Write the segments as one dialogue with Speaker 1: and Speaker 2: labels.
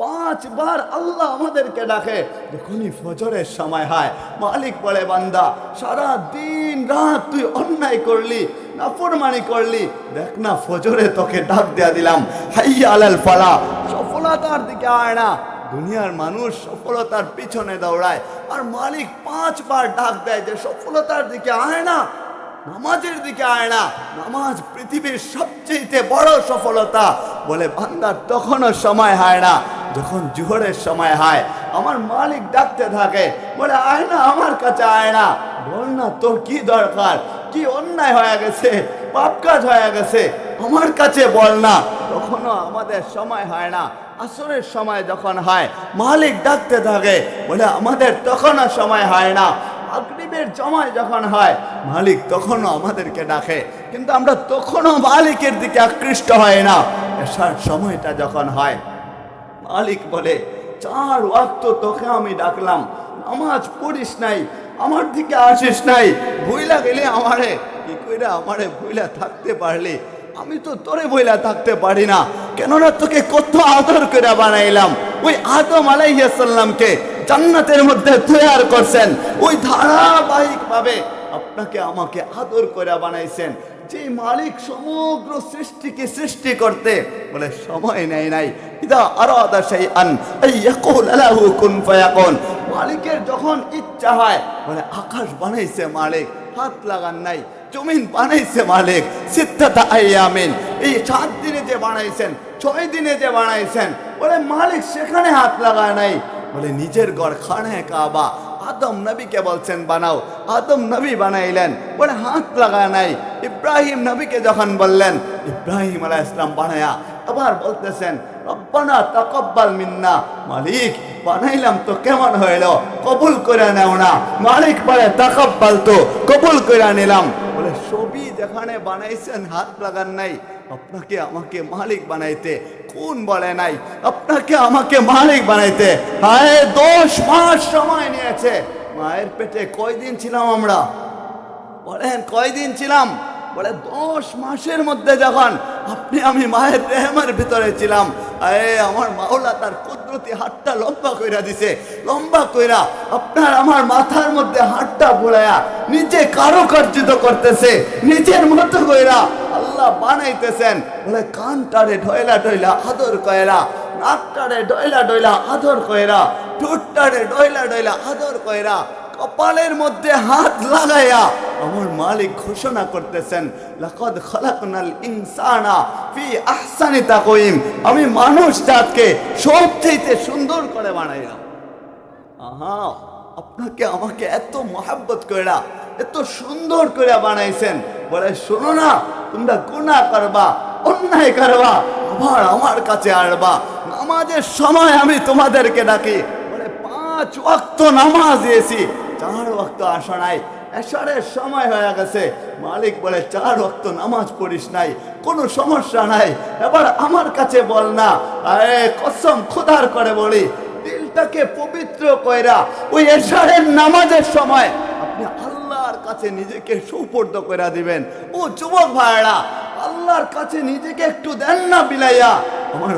Speaker 1: 5 বার আল্লাহ আমাদেরকে ডাকে যখনই ফজরের সময় হয়। মালিক বলে, বান্দা সারা দিন রাত তুই অন্যায় করলি, নাফরমানি করলি, দেখ না ফজরে তোকে ডাক দেয়া দিলাম, হাইয়া আলাল ফালাহ, সফলতার দিকে আয় না। দুনিয়ার মানুষ সফলতার পিছনে দৌড়ায়, আর মালিক 5 বার ডাক দেয় যে সফলতার দিকে আয় না, নামাজের দিকে আয় না। নামাজ পৃথিবীর সবচেয়ে বড় সফলতা। বলে বান্দার তখনও সময় হয় না, যখন জোহরের সময় হয় আমার মালিক ডাকতে থাকে, বলে আয় না আমার কাছে, আয় না, বল না তোর কি দরকার, কি অন্যায় হয়ে গেছে, পাপ কাজ হয়ে গেছে, আমার কাছে বল না। তখনও আমাদের সময় হয় না। আসরের সময় যখন হয় মালিক ডাকতে থাকে, বলে আমাদের তখনও সময় হয় না। মাগরিবের সময় যখন হয় মালিক তখনও আমাদেরকে ডাকে, কিন্তু আমরা তখনও মালিকের দিকে আকৃষ্ট হয় না। এশার সময়টা যখন হয় মালিক বলে, 4 ওয়াক্ত তোকে আমি ডাকলাম, নামাজ পড়িস নাই, আমার দিকে আসিস নাই, ভুইলা গেলে আমারে, কি কইরা আমারে ভুইলা থাকতে পারলি? আমি তো তোরে ভুইলা থাকতে পারি না, কেননা তোকে কত আদর করে বানাইলাম। ওই আদম আলাইহিস সালামকে জান্নাতের মধ্যে তৈরি করছেন, ওই ধারাবাহিক ভাবে আপনাকে আমাকে আদর করে বানাইছেন। যে মালিক সমগ্র সৃষ্টিকে সৃষ্টি করতে বলে সময় নেই নাই, ইদা আরাদা শাইআন আইয়াকুল লাহু কুন ফায়াকুন, মালিকের যখন ইচ্ছা হয় বলে আকাশ বানাইছে মালিক, হাত লাগান নাই। জমিন বানাইছে মালিক সিত্তাতা আইয়ামিন, এই 7 দিনে যে বানাইছেন, 6 দিনে যে বানাইছেন, বলে মালিক সেখানে হাত লাগায় নাই। বলে নিজের ঘর খানে কাবা আদম নবীকে বলছেন বানাও, আদম নবী বানাইলেন, বলে হাত লাগায় নাই। ইব্রাহিম নবীকে যখন বললেন, ইব্রাহিম আলাইহিস সালাম বানায়া আবার বলতেছেন রব্বানা তাকাব্বাল মিন্না, মালিক বানাইলাম তো কেমন হইল, কবুল করে নাও না। মালিক বলে তাকাব্বাল, তো কবুল করে নিলাম। বলে ছবি যেখানে বানাইছেন হাত লাগান নাই, আপনাকে আমাকে মালিক বানাইতে কোন বলে নাই? আপনাকে আমাকে মালিক বানাইতে হায় 10 মাস সময় নিয়েছে। মায়ের পেটে কয়দিন ছিলাম আমরা? বলেন কয়দিন ছিলাম? বলে 10 মাসের মধ্যে যখন আপনি আমি মায়ের রেহেমের ভিতরে ছিলাম, আমার মাওলা তার কুদরতি হাতটা লম্বা কইরা দিছে, লম্বা কইরা আপনার আমার মাথার মধ্যে হাতটা বুলায়া নিজে কারুকার্যিত করতেছে, নিজের মতো কইরা আল্লাহ বানাইতেছেন। বলে কানটারে ঢয়লা ঢয়লা আদর কয়রা, নাকটারে ঢয়লা ঢয়লা আদর কয়রা, ঠোঁটটারে ঢয়লা ঢয়লা আদর কয়রা, কপালের মধ্যে হাত লাগায়া আমার মালিক ঘোষণা করতেছেন লাকাদ খালাকনাল ইনসানা ফি আহসানি তাকওয়িম, আমি মানুষ জাতকে সবচেয়ে সুন্দর করে বানাইলাম। আহা, আপনাকে আমাকে এত মহব্বত কইরা এত সুন্দর করে বানাইছেন। বলে শোনো না, তোমরা গুনাহ করবা, অন্যায় করবা, আবার আমার কাছে আসবা, নামাজের সময় আমি তোমাদেরকে ডাকি। বলে 5 ওয়াক্ত নামাজ দিয়েছি, 4 ওয়াক্ত আসা নাই, এশারের সময় হয়ে গেছে। মালিক বলে 4 ওয়াক্ত নামাজ পড়িস নাই, কোনো সমস্যা নাই, এবার আমার কাছে বল না। কসম খোদার করে বলি, দিলটাকে পবিত্র কইরা ওই এশারের নামাজের সময় আপনি আল্লাহর কাছে নিজেকে সুপর্দ করে দিবেন। ও যুবক ভাইরা, আল্লাহর কাছে নিজেকে একটু দেন না বিলাইয়া। আমার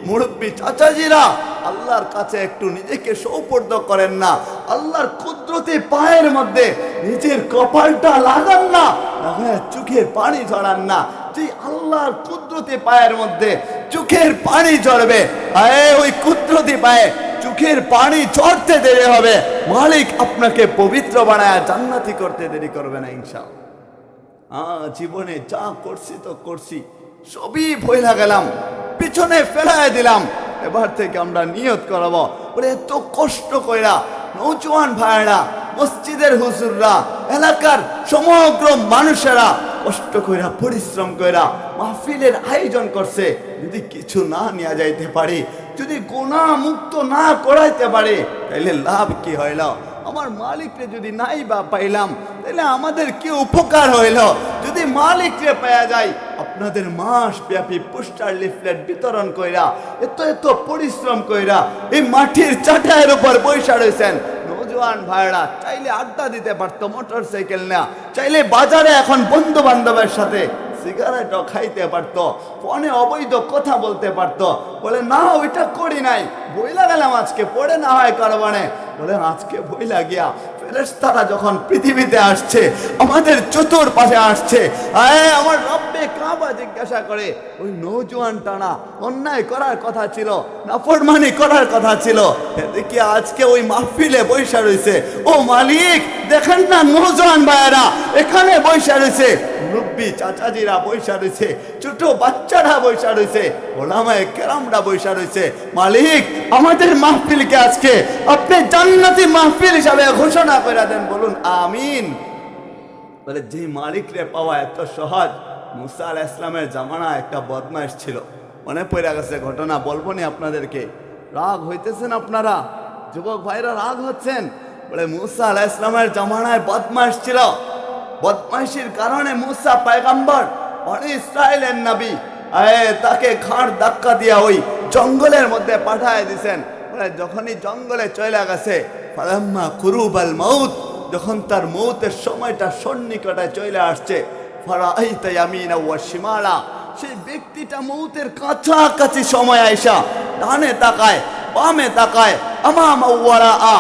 Speaker 1: মুরব্বী চাচাজিরা, আল্লাহর কাছে একটু নিজেকে সুপর্দ করেন না। আল্লাহর কুদরতি পায়ের মধ্যে নিজের কপালটা লাগান না, লাগায় চোখের পানি ঝরান না। যে আল্লাহর কুদরতি পায়ের মধ্যে চোখের পানি ঝরবে, ওই কুদরতি পায়ে চোখের পানি ঝরতে দেরি হবে, মালিক আপনাকে পবিত্র বানায় জান্নাতি করতে দেরি করবে না ইনশাআল্লাহ। জীবনে যা করছি তো করছি, সবই ভুলে গেলাম, পিছনে ফেলায় দিলাম। এবার থেকে আমরা নিয়ত করব, বলে এত কষ্ট কইরা নওজোয়ান ভাইরা, মসজিদের হুজুররা, এলাকার সমগ্র মানুষেরা কষ্ট কইরা পরিশ্রম কইরা মাহফিলের আয়োজন করছে, যদি কিছু না নিয়ে যাইতে পারি, যদি গুনাহ মুক্ত না করাইতে পারি, তাইলে লাভ কি হইল? আমার মালিককে যদি নাই বা পাইলাম, তাহলে আমাদের কি উপকার হইল? যদি মালিককে পাওয়া যায়, আপনাদের মাস ব্যাপী পোস্টার লিফলেট বিতরণ কইরা, এত পরিশ্রম কইরা এই মাটির চাটাইয়ের উপর বৈশা রয়েছেন। নওজোয়ান ভাইরা চাইলে আড্ডা দিতে পারতো, মোটর সাইকেল না, চাইলে বাজারে এখন বন্ধু বান্ধবের সাথে সিগারেটও খাইতে পারতো, ফোনে অবৈধ কথা বলতে পারতো। বলে না ওইটা করি নাই, বইলা গেলাম আজকে পড়ে না হয় কারবানে। বলে আজকে বইলা গিয়া ফেরেশতারা যখন পৃথিবীতে আসছে, আমাদের চতুর্পাশে আসছে, আমার রব্বে কাবা জিজ্ঞাসা করে ওই নওজোয়ানটা না অন্যায় করার কথা ছিল, নাফরমানি করার কথা ছিল, এদিকে আজকে ওই মাহফিলে বৈশা রয়েছে। ও মালিক দেখেন না নওজোয়ান ভাইয়েরা এখানে বৈশা রয়েছে, মুরব্বী চাচাজিরা বৈশা রয়েছে, ছোট বাচ্চারা বৈশা রয়েছে, ওলামায়ে কেরামরা বৈশা রয়েছে। মালিক আমাদের মাহফিলকে আজকে আপনি জান্নাতি মাহফিল হিসাবে ঘোষণা করে দেন, বলুন আমিন। বলে যে মালিক রে পাওয়া এত সহজ। মুসা আলাইহিস সালামের জামানায় একটা বদমাইশ ছিল, মনে পড়ে গেছে ঘটনা, বলবো নি আপনাদেরকে। রাগ হইতেছেন আপনারা, যুবক ভাইরা রাগ হচ্ছেন। বলে মুসা আলাইহিস সালামের জামানায় বদমাইশ ছিল, বদমাইশির কারণে মুসা পয়গম্বর বনি ইসরাইলের নবী, তাকে ঘাড় ধাক্কা দিয়া ওই জঙ্গলের মধ্যে পাঠায় দিছেন। বলে যখনই জঙ্গলে চলে গেছে, ফালাম্মা কুরুবাল মাউত, যখন তার মৌতের সময়টা সন্নিকটে চলে আসছে, ফারাআইতা ইয়ামিনা ওয়া শিমালা, সেই ব্যক্তিটা মৌতের কাছাকাছি সময় আইসা ডানে তাকায়, বামে তাকায়, আমামা ওয়ারাআ,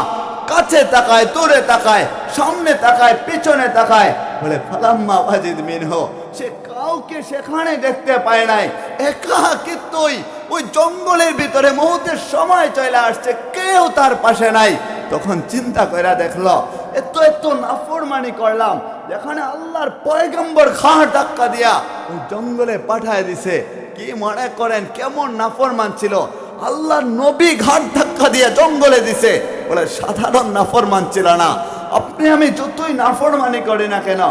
Speaker 1: কাছে তাকায়, দূরে তাকায়, সামনে তাকায়, পিছনে তাকায়। বলে ফালাম্মা ওয়াজিদ মিনহু, সে কাউকে সেখানে দেখতে পায় নাই, একাকিত্বই ওই জঙ্গলের ভিতরে মৌতের সময় চলে আসছে, কেউ তার পাশে নাই। তখন চিন্তা করে দেখলো এত এত নাফরমানি করলাম, যেখানে আল্লাহর পয়গম্বর ঘাড় ধাক্কা দিয়া ওই জঙ্গলে পাঠায় দিছে, কি মনে করেন কেমন নাফরমান ছিল? আল্লাহর নবী ঘাড় ধাক্কা দিয়ে জঙ্গলে দিছে, বলে সাধারণ নাফরমান ছিল না। আপনি আমি যতই নাফরমানি করি না কেন,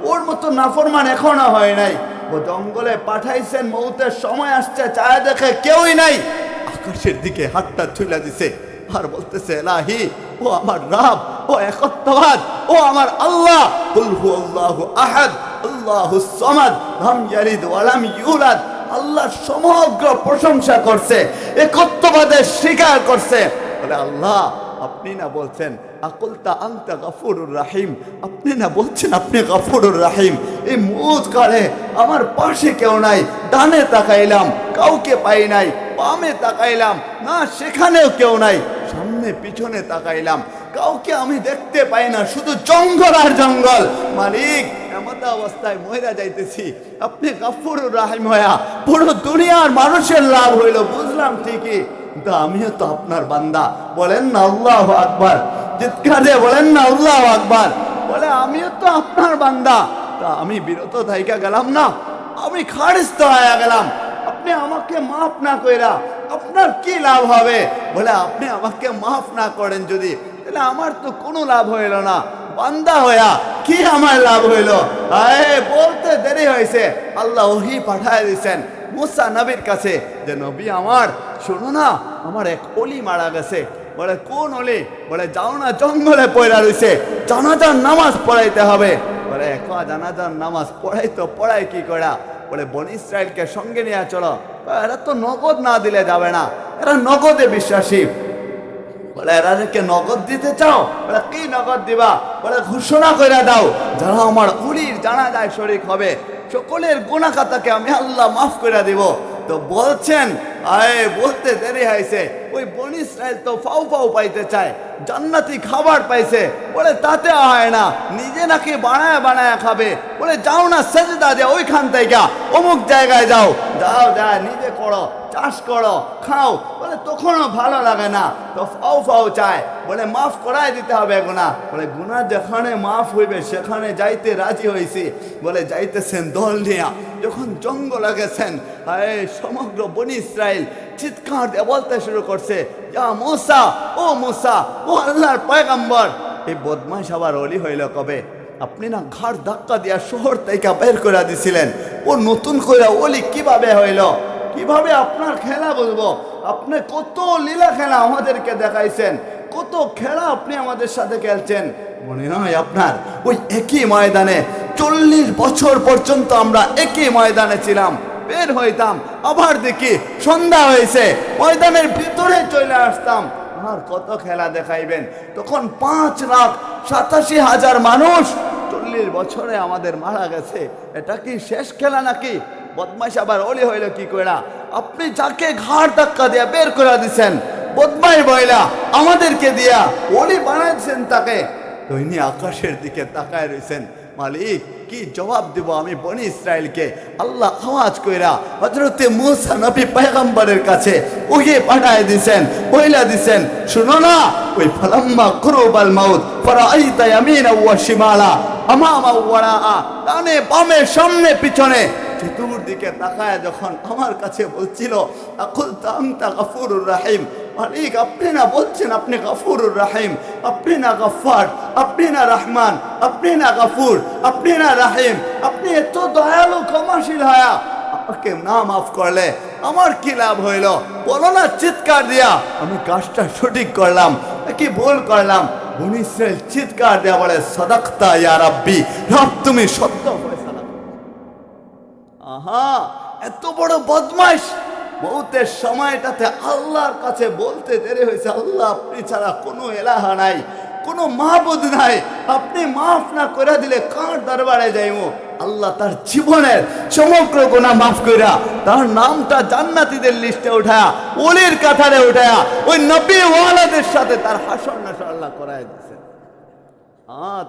Speaker 1: ওর মতো নাফরমান এখনো হয় নাই। ও জঙ্গলে পাঠাইছেন, মৌতের সময় আসছে, চায় দেখে কেউই নাই, আকাশের দিকে হাতটা তুলে দিছে আর বলতেছে এলাহি, ও আমার রব, ও একত্ববাদ, ও আমার আল্লাহ, কুল হুয়াল্লাহু আহাদ আল্লাহুস সামাদ লাম ইয়ালিদ ওয়া লাম ইউলাদ। আল্লাহর সমগ্র প্রশংসা করছে, একত্ববাদের স্বীকার করছে। বলে আল্লাহ আপনি না বলছেন আকুলতা আনতা গফুরুর রাহিম, আপনি না বলছেন আপনি গফুরুর রাহিম। এই মৌত কালে আমার পাশে কেউ নাই, ডানে তাকাইলাম কাউকে পাই নাই, বামে তাকাইলাম না সেখানেও কেউ নাই, সামনে পিছনে তাকাইলাম কাউকে আমি দেখতে পাই না, শুধু জঙ্গল আর জঙ্গল। মালিক এমত অবস্থায় মহিলা যাইতেছি, আপনি গফুরুর রাহিম হইয়া পুরো দুনিয়ার মানুষের লাভ হইল, বুঝলাম ঠিকই, কিন্তু আমিও তো আপনার বান্দা। বলেন না আল্লাহু আকবার, চিৎকার দিয়ে বলেন না আল্লাহু আকবার। বলে আমিও তো আপনার বান্দা, তা আমি বিরত থাইকা গেলাম না, আমি খারিজ হয়ে গেলাম, আপনি আমাকে মাফ না কইরা আপনার কি লাভ হবে? বলে আপনি আমাকে মাফ না করেন যদি, তাহলে আমার তো কোনো লাভ হইল না, বান্দা হইয়া কি আমার লাভ হইল? বলতে দেরি হয়েছে, আল্লাহ ওহী পাঠায় দিয়েছেন মুসা নবীর কাছে, যে নবী আমার শোনো না, আমার এক ওলি মারা গেছে। বলে কোন ওলি? বলে যাও না জঙ্গলে পড়া রয়েছে, জানাজার নামাজ পড়াইতে হবে। বলে এক জানাজার নামাজ পড়াই তো পড়াই কি করা? বলে বনি ইসরাইলকে সঙ্গে নিয়ে চলো। এরা তো নগদ না দিলে যাবে না, এরা নগদে বিশ্বাসী। বলে এরাকে নগদ দিতে চাও? বলে কি নগদ দিবা? বলে ঘোষণা করে দাও, যারা আমার উলির জানাজায় শরীক হবে সকলের গুনাহ খাতাকে আমি আল্লাহ মাফ করে দিব। তো বলছেন বলতে দেরি হয়েছে, ওই বনি ইসরাইল তো ফাউ ফাউ পাইতে চায়, জান্নাতি খাবার পাইছে, বলে তাতে হয় না, নিজে নাকি বানায় বানায় খাবে। বলে যাও না সেজদা দিয়ে ওইখান থেকে অমুক জায়গায় যাও, যাও যা নিজে করো, চাষ করো, খাও। বলে তখনও ভালো লাগে না, তো ফাউ ফাউ চায়। বলে মাফ করাই দিতে হবে গুনাহ। বলে গুনাহ যেখানে মাফ হইবে সেখানে যাইতে রাজি হয়েছি। বলে যাইতেছেন দল নিয়া, যখন জঙ্গলে গেছেন, সমগ্র বনি ইসরাইল চিৎকার দিয়ে বলতে শুরু করছে, ইয়া মুসা, ও মুসা, ও আল্লাহর পয়গম্বর। এই বদমাইশ আবার ওলি হইল কবে? আপনি না ঘাড় ধাক্কা দিয়া শহর থেকে বের করে দিছিলেন, ও নতুন করে ওলি কিভাবে হইল? কিভাবে আপনার খেলা বুঝবো? আপনি কত লীলা খেলা আমাদেরকে দেখাইছেন, কত খেলা আপনি আমাদের সাথে খেলছেন, মনে নয় আপনার? ওই একই ময়দানে 40 বছর পর্যন্ত আমরা একই ময়দানে ছিলাম, বের হইতাম, আবার দেখি সন্ধ্যা হয়েছে, ময়দানের ভিতরে চলে আসতাম। আর কত খেলা দেখাইবেন? তখন 5,87,000 মানুষ, অলির বছরে আমাদের মারা গেছে, এটা কি শেষ খেলা নাকি? বদমাইশ আবার অলি হইল কি কইরা? আপনি যাকে ঘাড় ধাক্কা দিয়া বের করে দিছেন, বদমাই বইলা আমাদেরকে দিয়া অলি বানাইছেন তাকে, তো ইনি আকাশের দিকে তাকায় রয়েছেন। মালিক কি জবাব দিব আমি বনি ইসরায়েলকে? আল্লাহ আওয়াজ কইরা হযরতে মূসা নবী পয়গম্বরের কাছে ওকে পাঠায় দিছেন, বইলা দিছেন, শুনো না, ওই ফালাম্মা কুরবাল মাউত ফারাআইতা ইয়ামিনা ওয়া শিমালা আমামা ওয়া রাআ, ডানে বামে সামনে পিছনে চতুর্দিকে তাকায় যখন আমার কাছে বলছিল আকুল আনতা গফুরুর রহিম, মালিক আপনি না বলছেন আপনি গফুরুর রহিম, আপনি না গফফার, আপনি না রহমান, আপনি না গফুর, আপনি না রহিম, আপনি এত দয়ালু ক্ষমাশীল হয়া আমাকে না মাফ করলে আমার কি লাভ হইল? বলো না চিৎকার দিয়া আমি কাজটা সঠিক করলাম কি ভুল করলাম? বনি ইসরাইল চিৎকার দেয়া বলে সাদাকতা ইয়া রাব্বি, রব তুমি সত্য ফয়সালা। আহা, এত বড় বদমাইশ মৌতের সময়টাতে আল্লাহর কাছে বলতে দেরি হয়েছে, আল্লাহ আপনি ছাড়া কোনো এলাহা নাই, কোনো মাহবুদ নাই, আপনি মাফ না করে দিলে কার দরবারে যাইমু? আল্লাহ তার জীবনের সমগ্র গুনাহ মাফ কইরা তার নামটা জান্নাতীদের লিস্টে উঠায়া ওলির কাতারে উঠায়া ওই নবী ওয়ালাদের সাথে তার হাসর নাসর আল্লাহ করায় দিয়েছে।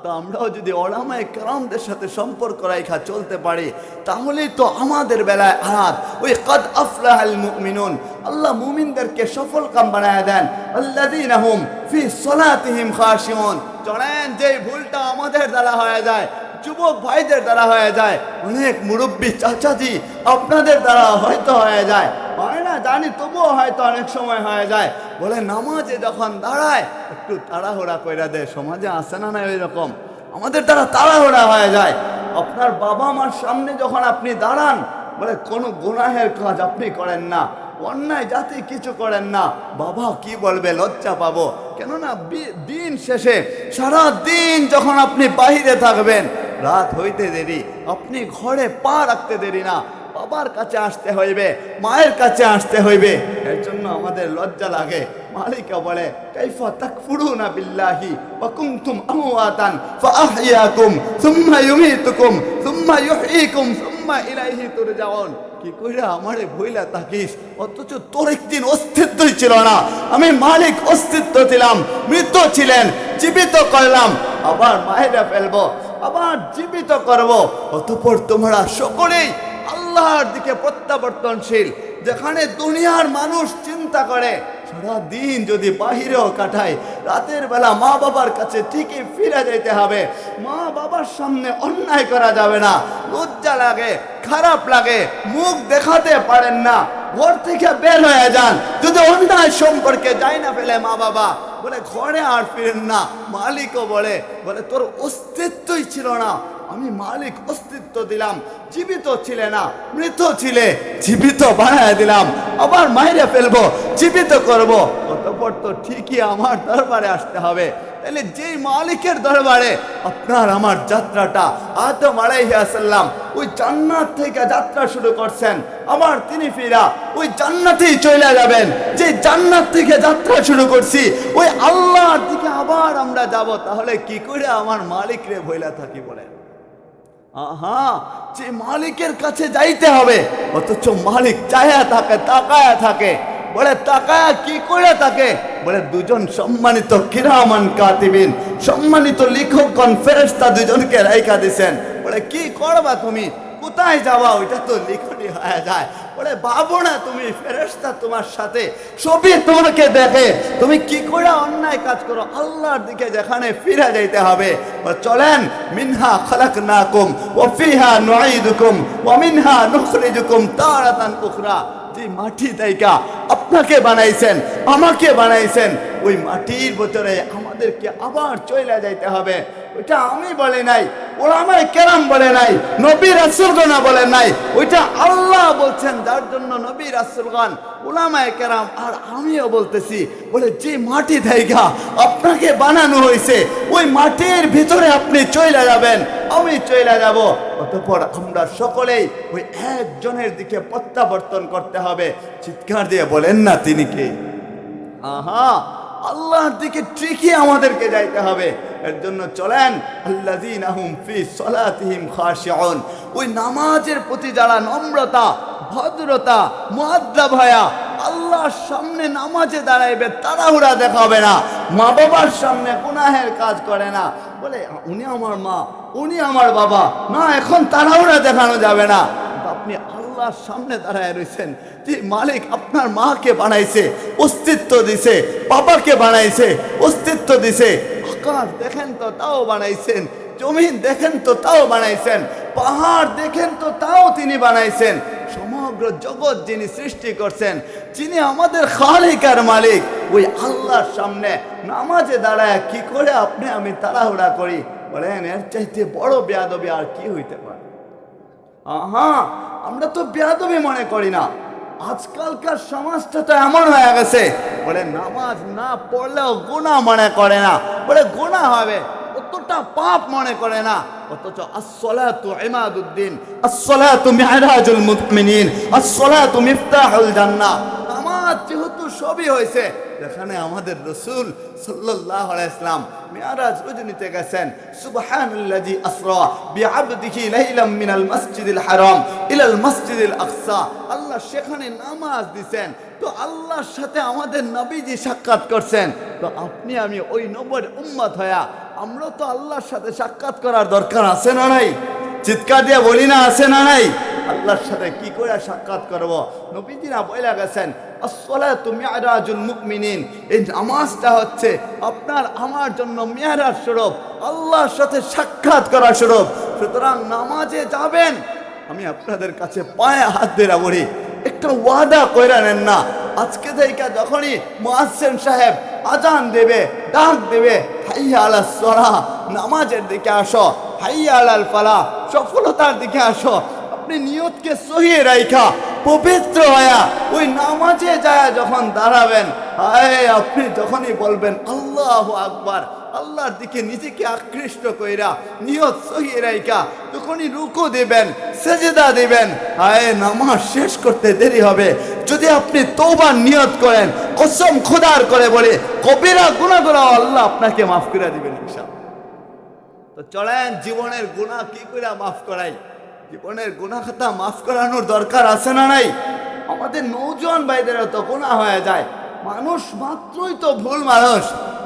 Speaker 1: তো আমরাও যদি ওলামায়ে কেরামদের সাথে সম্পর্ক রাখা চলতে পারি তাহলেই তো আমাদের বেলায় আয়াত ওই কদ আফলাহাল মুমিনুন, আল্লাহ মুমিনদেরকে সফল কাম বানায় দেন, আল্লাযীনা হুম ফি সলাতিহিম খাশিউন। জানেন যে ভুলটা আমাদের দ্বারা হয়ে যায়, যুবক ভাইদের দ্বারা হয়ে যায়, অনেক মুরব্বী চাচাজি আপনাদের দ্বারা হয়তো হয়ে যায়, হয় না জানি তবুও হয়তো অনেক সময় হয়ে যায়, বলে নামাজে যখন দাঁড়ায় একটু তাড়াহুড়া কইরা দেয়, সমাজে আসে না না এরকম, আমাদের দ্বারা তাড়াহুড়া হয়ে যায়। আপনার বাবা মার সামনে যখন আপনি দাঁড়ান, বলে কোনো গুনাহের কাজ আপনি করেন না, অন্যায় জাতি কিছু করেন না, বাবা কি বলবে লজ্জা পাবো, কেননা দিন শেষে সারা দিন যখন আপনি বাহিরে থাকবেন, রাত হইতে দেরি, আপনি ঘরে পা রাখতে দেরি না, বাবার কাছে আসতে হইবে, মায়ের কাছে আসতে হইবে, এর জন্য আমাদের লজ্জা লাগে। মালিকা বলে কাইফা তাকফুরুনা বিল্লাহি ওয়া কুনতুম আমওয়াতান ফাআহইয়াকুম সুম্মা ইউমীতুকুম সুম্মা ইউহয়ীকুম সুম্মা ইলাইহি তুরজাউন। কি কইরা আমারে ভইলা থাকিস, অথচ তোর একদিন অস্তিত্বই ছিল না, আমি মালিক অস্তিত্ব দিলাম, মৃত ছিলেন জীবিত করলাম, আবার মায়েরা ফেলবো, আবার জীবিত করব, অতঃপর তোমরা সকলেই আল্লাহর দিকে প্রত্যাবর্তনশীল। যেখানে দুনিয়ার মানুষ চিন্তা করে সারা দিন যদি বাহিরেও কাটায়, রাতের বেলা মা বাবার কাছে ঠিকই ফিরে যেতে হবে, মা বাবার সামনে অন্যায় করা যাবে না, লজ্জা লাগে, খারাপ লাগে, মুখ দেখাতে পারেন না, ঘর থেকে বের হয়ে যান, যদি অন্যায় সম্পর্কে যায় না ফেলে মা বাবা, বলে ঘরে আর ফিরেন না। মালিকও বলে তোর অস্তিত্বই ছিল না, আমি মালিক অস্তিত্ব দিলাম, জীবিত ছিলে না, মৃত ছিলে, জীবিত বানায় দিলাম, আবার মাইরে ফেলবো, জীবিত করব, অতঃপর তো ঠিকই আমার দরবারে আসতে হবে। তাহলে যেই মালিকের দরবারে আপনার আমার যাত্রাটা, আদম আলাইহিস সালাম ওই জান্নাত থেকে যাত্রা শুরু করছেন, আবার তিনি ফিরা ওই জান্নাতেই চলে যাবেন, যে জান্নাত থেকে যাত্রা শুরু করছি ওই আল্লাহর দিকে আবার আমরা যাব, তাহলে কি করে আমার মালিক রে ভইলা থাকি বলেন? আহা, যে মালিকের কাছে যাইতে হবে, অথচ মালিক চায়া থাকে, তাকায়া থাকে, বলে তাকায়া কি করে থাকে? বলে দুজন সম্মানিত কিরামান কাতিবিন, সম্মানিত লিখকগণ ফেরেশতা দুজনকে রাইখা দিছেন, বলে কি করবা তুমি, কোথায় যাওয়া, ওইটা তো লিখনি হয়ে যায়, বলে ভাবো না তুমি, ফেরেশতা তোমার সাথে, সবই তোমাকে দেখে, তুমি কি করে অন্যায় কাজ করো, আল্লাহর দিকে যেখানে ফিরে যাইতে হবে। চলেন, মিনহা খালাকনাকুম ওয়া ফিহা নুঈদুকুম ওয়া মিনহা নুখরিজুকুম তারাতান উখরা। যে মাটি থেকে আপনাকে বানাইছেন, আমাকে বানাইছেন, ওই মাটির ভিতরে আমাদেরকে আবার চলে যাইতে হবে। ওইটা আমি বলে নাই, ওলামায়ে কেরাম বলে নাই, নবী রাসূলগণ বলে নাই, ওইটা আল্লাহ বলছেন, যার জন্য নবী রাসূলগণ, ওলামায়ে কেরাম আর আমিও বলতেছি, বলে যে মাটি থেকে আপনাকে বানানো হয়েছে ওই মাটির ভিতরে আপনি চলে যাবেন, আমি চলে যাব, অতঃপর আমরা সকলেই ওই একজনের দিকে প্রত্যাবর্তন করতে হবে। চিৎকার দিয়ে বলেন না তিনি কে? আহা, আল্লাহর দিকে ঠিকই আমাদেরকে যাইতে হবে। এর জন্য চলেন আল্লাযীনা হুম ফি সলাতিহিম খাশিউন, ওই নামাজের প্রতি যারা নম্রতা, ভদ্রতা, মুআদ্দাব হয়া আল্লাহর সামনে নামাজে দাঁড়াইবে, তাড়াহুড়া দেখাবে না, মা বাবার সামনে গুনাহের কাজ করে না, বলে উনি আমার মা, উনি আমার বাবা, না এখন তাড়াহুড়া দেখানো যাবে না। আপনি আল্লাহর সামনে দাঁড়ায় রয়েছেন, যে মালিক আপনার মাকে বানাইছে, অস্তিত্ব দিছে, বাবাকে বানাইছে, অস্তিত্ব দিছে, আকাশ দেখেন তো তাও বানাইছেন, জমিন দেখেন তো তাও বানাইছেন, পাহাড় দেখেন তো তাও তিনি বানাইছেন, সমগ্র জগৎ যিনি সৃষ্টি করছেন, যিনি আমাদের খালিক আর মালিক, ওই আল্লাহর সামনে নামাজে দাঁড়ায় কি করে আপনি আমি তাড়াহুড়া করি, বলেন এর চাইতে বড় বেয়াদবি আর কি হইতে পারে? আমরা তো বেয়াদবি মনে করি না, আজকালকার সমাজটা তো এমন হয়ে গেছে, বলে নামাজ না পড়লেও গুনাহ মনে করে না, বলে গুনাহ হবে অতটা পাপ মনে করে না, অথচ as-salatu ইমাদুদ্দিন, as-salatu মি'রাজুল মুমিনিন, as-salatu মিফতাহুল জান্নাহ। নামাজ যেহেতু সবই হয়েছে, যেখানে আমাদের রাসূল সাল্লাল্লাহু আলাইহি ওয়াসাল্লাম মিরাজ রজনীতে গেছেন, সুবহানাল্লাযী আসরা বিআবদিহি লাইলাম মিনাল মাসজিদিল হারাম ইলাল মাসজিদিল আকসা, আল্লাহ সেখানে নামাজ দিবেন, তো আল্লাহর সাথে আমাদের নবীজি সাক্ষাৎ করছেন, তো আপনি আমি ওই নবীর উম্মত হয়া আমরা তো আল্লাহর সাথে সাক্ষাৎ করার দরকার আছে না নাই? চিৎকার দিয়ে বলি না, আছে না নাই? আল্লাহর সাথে কি করে সাক্ষাৎ করব? নবীজি না বলে গেছেন as-salatu মি'রাজুল মুমিনিন, এই নামাজটা হচ্ছে আপনার আমার জন্য মি'রাজ স্বরূপ, আল্লাহর সাথে সাক্ষাৎ করার স্বরূপ। সুতরাং নামাজে যাবেন, আমি আপনাদের কাছে পায়ে হাত দিয়ে বলি, একটা ওয়াদা কইরা নেন না, আজকে থেকে যখনই মুয়াজ্জিন সাহেব আজান দেবে, ডাক দেবে, হাইয়া আলাস সালাহ, নামাজের দিকে আসো, হাইয়া আলাল ফালাহ, সফলতার দিকে আসো, আপনি নিয়তকে সহি রাখা পবিত্র হয়া ওই নামাজে যায় যখন দাঁড়াবেন, আপনি যখনই বলবেন আল্লাহু আকবার, আল্লাহর দিকে নিজেকে আকৃষ্ট কইরা নিয়ত সহি রাখা যখনই রুকু দিবেন, সেজদা দিবেন, নামাজ শেষ করতে দেরি হবে। যদি আপনি তওবার নিয়ত করেন, কসম খোদার করে বলে কবিরা গুনাহগুলো আল্লাহ আপনাকে মাফ করে দিবেন ইনশাআল্লাহ। তো চলেন জীবনের গুনাহ কি করে মাফ করাই, জীবনের গুনাহ খাতা মাফ করানোর দরকার আছে না নাই? আমাদের নওজোয়ান ভাইদেরও তো গুনাহ হয়ে যায়, মানুষ মাত্রই তো ভুল,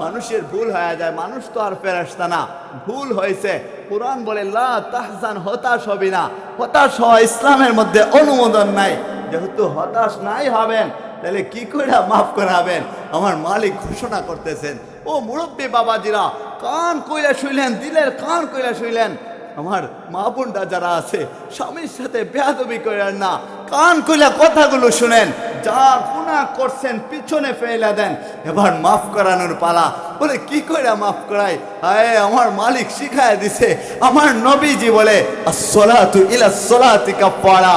Speaker 1: মানুষের ভুল হয়ে যায়, মানুষ তো আর ফেরেশতা না, ভুল হয়েছে। কুরআন বলে লা তাহজান, হতাশ হবি না, হতাশ হওয়া ইসলামের মধ্যে অনুমোদন নাই। যেহেতু হতাশ নাই হবেন, তাহলে কি করে মাফ করাবেন? আমার মালিক ঘোষণা করতেছেন, ও মুরব্বী বাবাজিরা কান কইলা শুইলেন, দিলের কান কইলা শুইলেন, আমার মা বোনরা যারা আছে স্বামীর সাথে বেয়াদবি করেন না, কান কইলা কথাগুলো শুনেন, যা গুনাহ করছেন পিছনে ফেলে দেন, এবার মাফ করানোর পালা। বলে কি কইরা মাফ করাই? আমার মালিক শিখায় দিছে, আমার নবীজি বলে as-salatu ইলাস সালাতি কাফারা,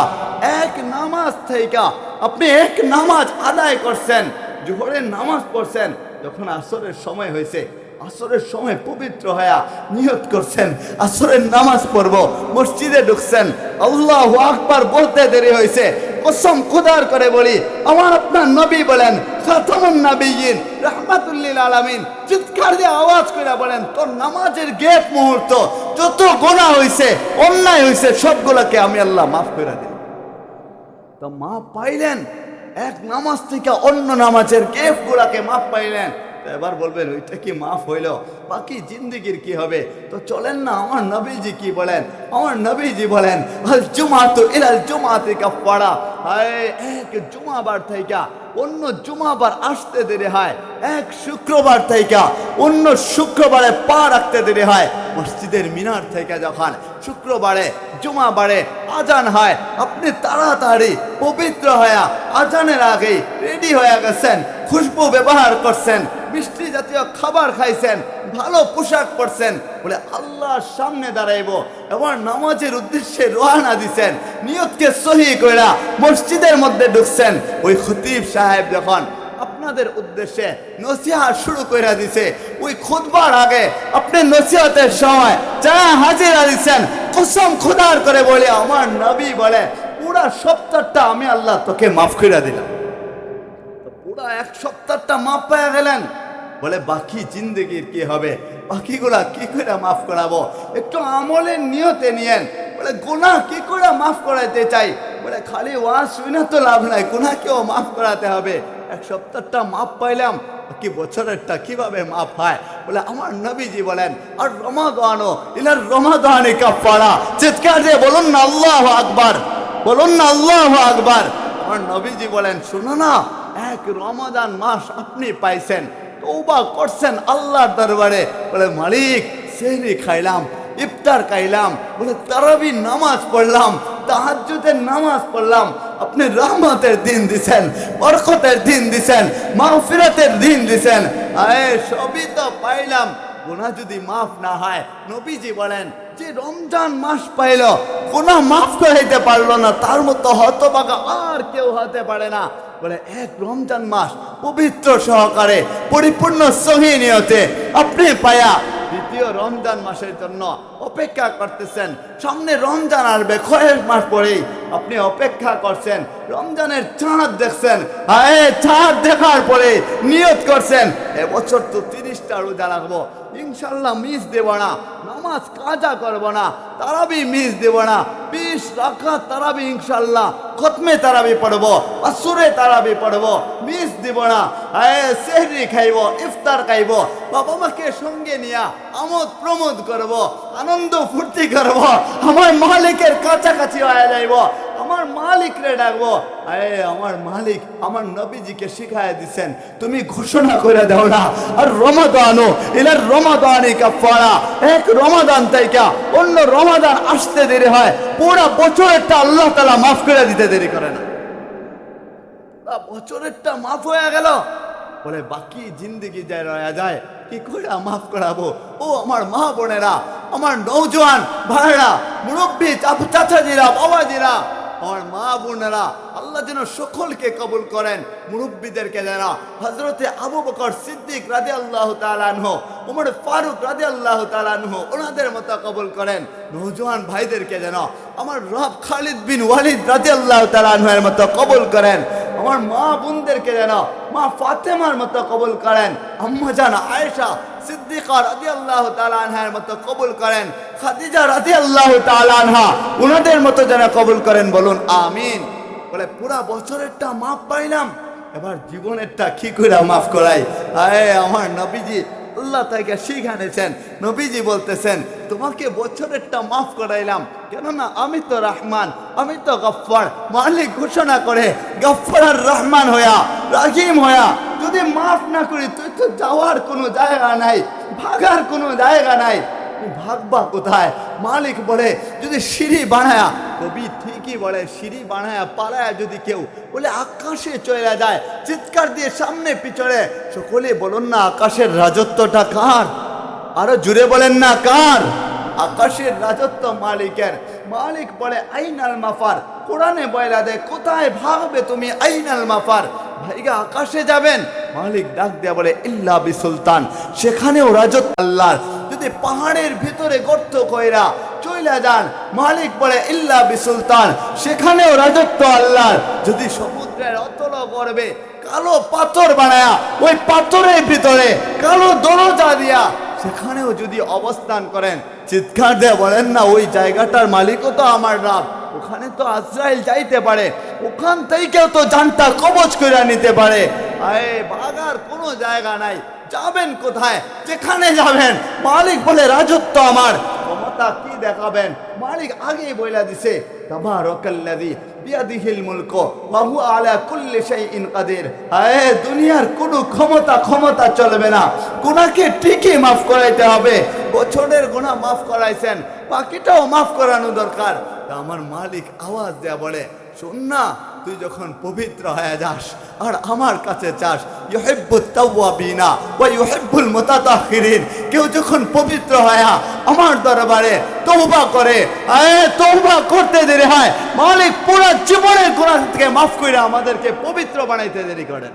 Speaker 1: এক নামাজ থেকে আপনি এক নামাজ আদায় করছেন, জোহরের নামাজ পড়ছেন, যখন আসরের সময় হয়েছে, আসরের সময় পবিত্র হয়া নিয়ত করছেন আসরের নামাজ পড়ব, মসজিদে ঢুকছেন, আল্লাহু আকবার বলতে দেরি হয়েছে, কসম খোদার করে বলি আমার আপনার নবী বলেন খাতামুন নবিয়্যিন রাহমাতুল লিল আলামিন, চিৎকার দিয়ে আওয়াজ করে বলেন তোর নামাজের গেট মুহূর্ত যত গুনাহ হয়েছে, অন্যায় হয়েছে, সবগুলোকে আমি আল্লাহ মাফ করে দিই। তো মাফ পাইলেন, এক নামাজ থেকে অন্য নামাজের গেট গুলাকে মাফ পাইলেন, এবার বলবেন ওইটা কি মাফ হইল, বাকি জিন্দেগির কি হবে? তো চলেন না আমার নবীজি কি বলেন, আমার নবীজি বলেন আল জুমাতু ইলাল জুমাতি কাফারা, এক জুমাবার থেকে অন্য জুমাবার আসতে দেরি হয়, এক শুক্রবার থেকে অন্য শুক্রবারে পা রাখতে দেরি হয়, মসজিদের মিনার থেকে যখন শুক্রবারে জুমাবারে আজান হয়, আপনি তাড়াতাড়ি পবিত্র হয়ে আজানের আগেই রেডি হয়ে গেছেন, খুশবু ব্যবহার করছেন, মিষ্টি জাতীয় খাবার খাইছেন, ভালো পোশাক পরছেন, বলে আল্লাহর সামনে দাঁড়াইব, এবার নামাজের উদ্দেশ্যে রওনা দিছেন, নিয়তকে সহি কইরা মসজিদের মধ্যে ঢুকছেন, ওই খতিব সাহেব যখন আপনাদের উদ্দেশ্যে নসিহত শুরু কইরা দিছে, ওই খুতবার আগে আপনি নসিহতের সময় যারা হাজিরা দিছেন, কসম খোদার করে বলে আমার নবী বলে পুরা সপ্তাহটা আমি আল্লাহ তোকে মাফ কইরা দিলাম। পুরা এক সপ্তাহটা মাফ পেয়ে গেলেন, বলে বাকি জিন্দগির কি হবে? বাকিগুলা কি করে মাফ করাবো? একটু আমলের নিয়তে নিয়েন। বলে গুনাহ কি করে মাফ করাইতে চাই? বলে খালি ওয়াজ শুনে তো লাভ নাই, গুনাহকেও মাফ করাতে হবে। এক সপ্তাহটা মাফ পাইলাম, কি বছরেরটা কিভাবে মাফ হয়? বলে আমার নবীজি বলেন, আর রমাদানো ইলার রমাদানি কাফারা। চিৎকার দিয়ে বলুন না আল্লাহু আকবার, বলুন না আল্লাহু আকবার। আমার নবীজি বলেন, শোনো না, এক রমাদান মাস আপনি পাইছেন, তওবা করছেন আল্লাহর দরবারে। বলে মালিক সেহরি খাইলাম, ইফতার খাইলাম, বলে তারাবি নামাজ পড়লাম, তাহাজ্জুদের নামাজ পড়লাম, আপনি রহমতের দিন দিছেন, বরকতের দিন দিছেন, মাগফিরাতের দিন দিছেন, সবই তো পাইলাম। গুনাহ যদি মাফ না হয়, নবীজি বলেন যে রমজান মাস পাইল, গুনাহ মাফ করাইতে পারলো না, তার মতো হতভাগা আর কেউ হতে পারে না। বলে এক রমজান মাস পবিত্র সহকারে পরিপূর্ণ সহি নিয়তে আপনি পায়া দ্বিতীয় রমজান মাসের জন্য অপেক্ষা করতেছেন। সামনে রমজান আসবে, কয়েক মাস পরেই আপনি অপেক্ষা করছেন। রমজানের চাঁদ দেখছেন, চাঁদ দেখার পরে নিয়ত করছেন এবছর তো 30টা রোজা রাখবো, ইনশাল্লাহ মিস দেব না, নামাজ কাজা করব না, তারাবি মিস দেব না, 20 রাকাত তারাবি ইনশাল্লাহ, খতমে তারাবি পড়বো, আসরে তারাবি পড়বো, মিস দিব না, সেহরি খাইব, ইফতার খাইব, বাবা মাকে সঙ্গে নিয়ে আমোদ প্রমোদ করব, আনন্দ ফুর্তি করব, আমার মালিকের কাছাকাছি হয়ে যাইব, আমার মালিকরে ডাকবো। আমার মালিক আমার নবীজিকে শিখায় দিছেন, তুমি ঘোষণা করে দাও না, আর রমাদানো ইলার রমাদানি কাফারা। এক রমাদান থেকে অন্য রমাদান আসতে দেরি হয়, পুরো বছরেরটা আল্লাহ তাআলা মাফ করে দিতে দেরি করে না। বছরেরটা মাফ হয়ে গেল, বলে বাকি জিন্দগি যায় রয়ে যায়, কি করে মাফ করাবো? ও আমার মা বোনেরা, আমার নওজোয়ান ভাইরা, মুরব্বী চাচাজিরা, বাবাজিরা, আমার মা বোনেরা, আল্লাহ যেন সকলকে কবুল করেন। মুরব্বীদেরকে যারা হযরতে আবু বকর সিদ্দিক রাদিয়াল্লাহু তাআলা আনহু, ওমর ফারুক রাদিয়াল্লাহু তাআলা আনহু, ওনাদের মতো কবুল করেন। নওজোয়ান ভাইদেরকে যেন আমার রব খালিদ বিন ওয়ালিদ রাদিয়াল্লাহু তাআলা আনহুর মতো কবুল করেন। আমার মা বোনদেরকে যেন মা ফাতেমার মতো কবুল করেন, আম্মা জান আয়েশা সিদ্দিকা রাদিয়াল্লাহু তাআলা আনহার মতো কবুল করেন, খাদিজা রাদিয়াল্লাহু তাআলা আনহা ওনাদের মতো যেন কবুল করেন, বলুন আমিন। বলে পুরা বছরেরটা মাফ পাইলাম, এবার জীবনেরটা কি করে মাফ করাই? আমার নবীজি আল্লাহ তাকে শিখানেছেন, নবীজি বলতেছেন তোমাকে বছরেরটা মাফ করাইলাম, কেননা আমি তো রহমান, আমি তো গফফার। মালিক ঘোষণা করে গফফার আর রহমান হইয়া, রহিম হইয়া যদি মাফ না করি, তুই তো যাওয়ার কোনো জায়গা নাই, ভাগার কোনো জায়গা নাই, ভাগবা কোথায়? মালিক বলে যদি সিঁড়ি বানায়া, কবি ঠিকই বলে, সিঁড়ি বানায়া পালায়া যদি কেউ বলে আকাশে চলে যায়, চিৎকার দিয়ে সামনে পিছনে, সকলে বলুন না আকাশের রাজত্বটা কার? আরো জুড়ে বলেন না কার? আকাশের রাজত্ব মালিকের। মালিক বলে আইনাল মাফার, কোরআনে বয়লা দেয় কোথায় ভাগবে তুমি? আইনাল মাফার, ভাইগা আকাশে যাবেন? মালিক ডাক দেয়া বলে ইল্লা বিসুলতান, সেখানেও রাজত্ব আল্লাহর। যদি পাহাড়ের ভিতরে গর্ত কইরা চইলা যান, মালিক বলে ইল্লা বিসুলতান, সেখানেও রাজত্ব আল্লাহর। যদি সমুদ্রের অতল গর্বে কালো পাথর বানায়া, ওই পাথরের ভিতরে কালো দরজা দিয়া সেখানেও যদি অবস্থান করেন, চিৎকার দিয়ে বলেন না ওই জায়গাটার মালিকও তো আমার রব, ওখানে তো আজরাইল যাইতে পারে, ওখান থেকেও তো জানটা কবজ করে নিতে পারে। ভাগার কোনো জায়গা নাই, যাবেন কোথায়? যেখানে যাবেন মালিক বলে রাজত্ব আমার। ক্ষমতা কি দেখাবেন? মালিক আগেই বইলা দিছে তাবারাকাল্লাযী বিয়াদিহিল মুলকু ওয়া হুয়া আলা কুল্লি শাইইন কাদির। দুনিয়ার কোনো ক্ষমতা চলবে না, গুনাহকে ঠিকই মাফ করাইতে হবে। বছরের গুনাহ মাফ করাইছেন, বাকিটাও মাফ করানো দরকার। আমার মালিক আওয়াজ দেয়া বলে শোন না, তুই যখন পবিত্র হয়ে যাস আর আমার কাছে চাস, ইউহিব্বুত তাওয়াবিনা ওয়া ইউহিব্বুল মুতাতাহহিরিন, কেউ যখন পবিত্র হয় আমার দরবারে তওবা করে, তওবা করতে দেরি হয়, মালিক পুরো জীবনের গুনাহ থেকে মাফ করে আমাদেরকে পবিত্র বানাইতে দেরি করেন।